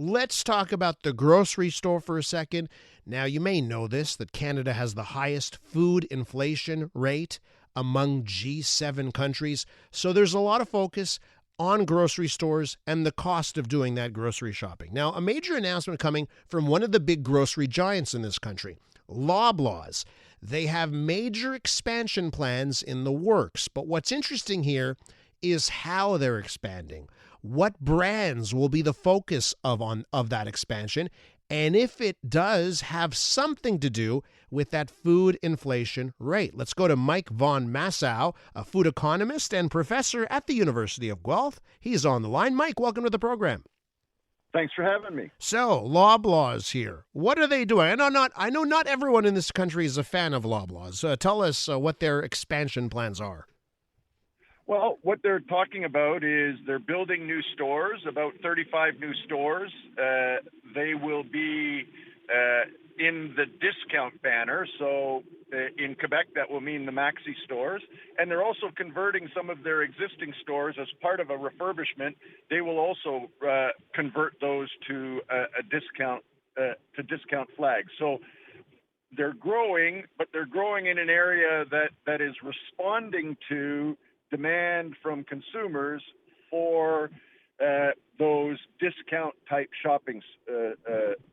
Let's talk about the grocery store for a second. Now, you may know this, that Canada has the highest food inflation rate among G7 countries. So there's a lot of focus on grocery stores and the cost of doing that grocery shopping. Now, a major announcement coming from one of the big grocery giants in this country, Loblaws. They have major expansion plans in the works. But what's interesting here is how they're expanding. What brands will be the focus of that expansion, and if it does have something to do with that food inflation rate. Let's go to Mike von Massow, a food economist and professor at the University of Guelph. He's on the line. Mike, welcome to the program. Thanks for having me. So, Loblaws here. What are they doing? I know not everyone in this country is a fan of Loblaws. Tell us what their expansion plans are. Well, what they're talking about is they're building new stores, about 35 new stores. They will be in the discount banner. So in Quebec, that will mean the Maxi stores. And they're also converting some of their existing stores as part of a refurbishment. They will also convert those to a discount flag. So they're growing, but they're growing in an area that is responding to demand from consumers for those discount type shopping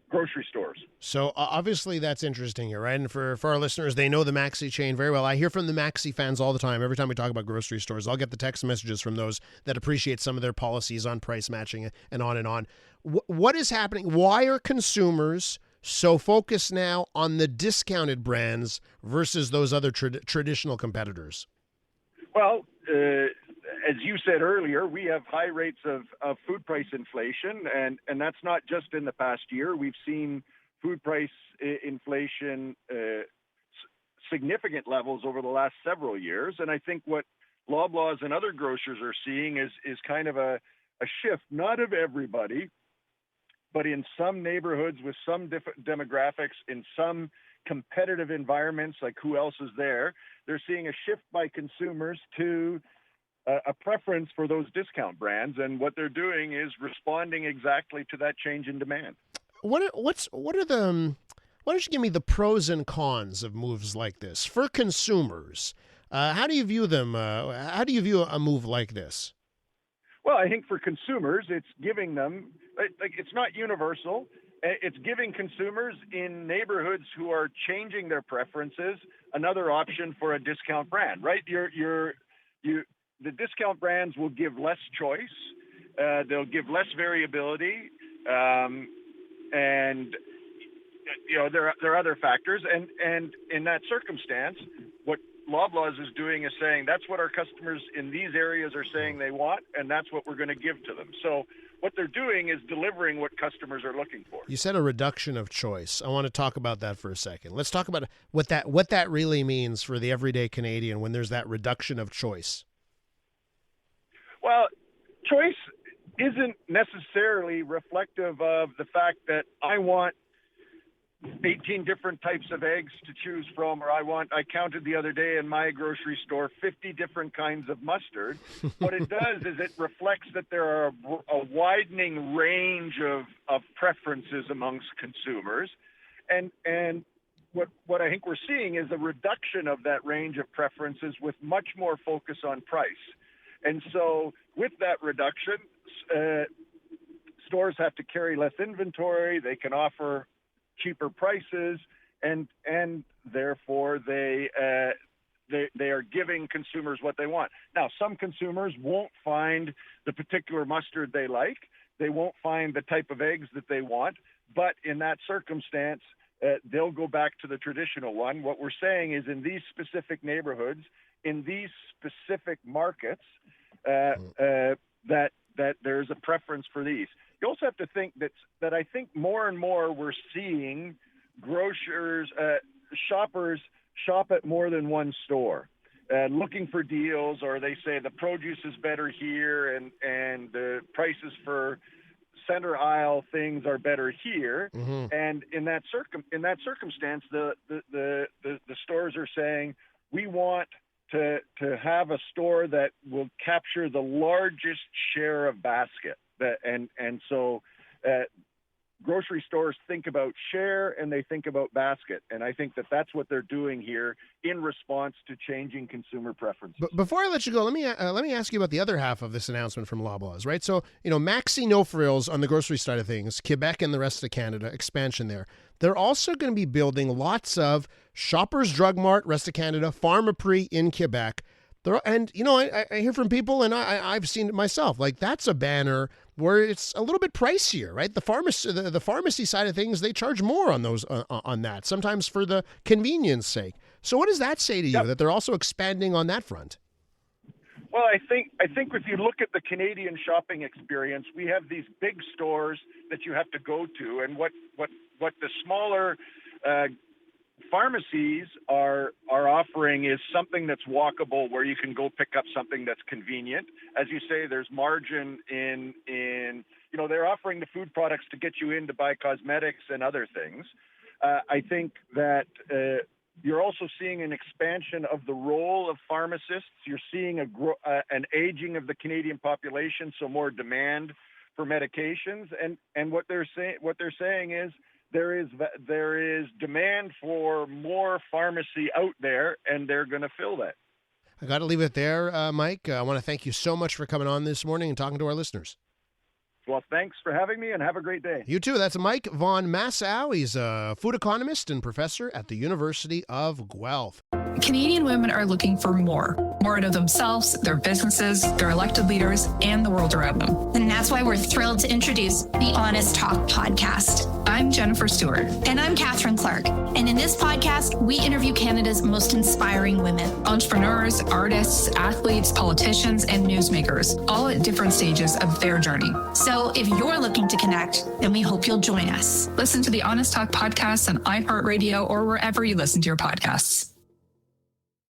grocery stores. So obviously that's interesting here, right? And for our listeners, they know the Maxi chain very well. I hear from the Maxi fans all the time. Every time we talk about grocery stores, I'll get the text messages from those that appreciate some of their policies on price matching and on and on. What is happening? Why are consumers so focused now on the discounted brands versus those other traditional competitors? Well, as you said earlier, we have high rates of food price inflation, and that's not just in the past year. We've seen food price inflation significant levels over the last several years. And I think what Loblaws and other grocers are seeing is kind of a shift, not of everybody, but in some neighborhoods with some demographics, in some competitive environments, like who else is there, they're seeing a shift by consumers to a preference for those discount brands, and what they're doing is responding exactly to that change in demand. Why don't you give me the pros and cons of moves like this for consumers? How do you view them? How do you view a move like this? Well, I think for consumers, it's giving them, it's not universal. It's giving consumers in neighborhoods who are changing their preferences another option for a discount brand, right? The discount brands will give less choice. They'll give less variability. And, there are other factors. And in that circumstance, what Loblaws is doing is saying that's what our customers in these areas are saying they want, and that's what we're going to give to them. So what they're doing is delivering what customers are looking for. You said a reduction of choice. I want to talk about that for a second. Let's talk about what that really means for the everyday Canadian when there's that reduction of choice. Well, choice isn't necessarily reflective of the fact that I want 18 different types of eggs to choose from, or I counted the other day in my grocery store 50 different kinds of mustard. What it does is it reflects that there are a widening range of preferences amongst consumers. And what I think we're seeing is a reduction of that range of preferences with much more focus on price. And so with that reduction, stores have to carry less inventory. They can offer cheaper prices, and therefore they are giving consumers what they want. Now, some consumers won't find the particular mustard they like. They won't find the type of eggs that they want. But in that circumstance, they'll go back to the traditional one. What we're saying is in these specific neighborhoods, in these specific markets, that there's a preference for these. You also have to think that I think more and more we're seeing shoppers shop at more than one store, looking for deals, or they say the produce is better here and the prices for center aisle things are better here. Mm-hmm. And in that circumstance, the stores are saying we want to have a store that will capture the largest share of basket. So grocery stores think about share and they think about basket. And I think that that's what they're doing here in response to changing consumer preferences. But before I let you go, let me ask you about the other half of this announcement from Loblaws, right? So, Maxi No Frills on the grocery side of things, Quebec and the rest of Canada, expansion there. They're also going to be building lots of Shoppers Drug Mart, rest of Canada, Pharmaprix in Quebec. And, I hear from people, and I've seen it myself. Like, that's a banner where it's a little bit pricier, right? The pharmacy side of things, they charge more on those on that, sometimes for the convenience sake. So what does that say to you, that they're also expanding on that front? Well, I think if you look at the Canadian shopping experience, we have these big stores that you have to go to, and what the smaller pharmacies are offering is something that's walkable, where you can go pick up something that's convenient. As you say, there's margin in they're offering the food products to get you in to buy cosmetics and other things. I think that you're also seeing an expansion of the role of pharmacists. You're seeing an aging of the Canadian population, so more demand for medications. And what they're saying is there is demand for more pharmacy out there, and they're going to fill that. I got to leave it there, Mike. I want to thank you so much for coming on this morning and talking to our listeners. Well, thanks for having me, and have a great day. You too. That's Mike von Massow. He's a food economist and professor at the University of Guelph. Canadian women are looking for more out of themselves, their businesses, their elected leaders, and the world around them. And that's why we're thrilled to introduce the Honest Talk podcast. I'm Jennifer Stewart. And I'm Catherine Clark. And in this podcast, we interview Canada's most inspiring women. Entrepreneurs, artists, athletes, politicians, and newsmakers, all at different stages of their journey. So if you're looking to connect, then we hope you'll join us. Listen to the Honest Talk podcast on iHeartRadio or wherever you listen to your podcasts.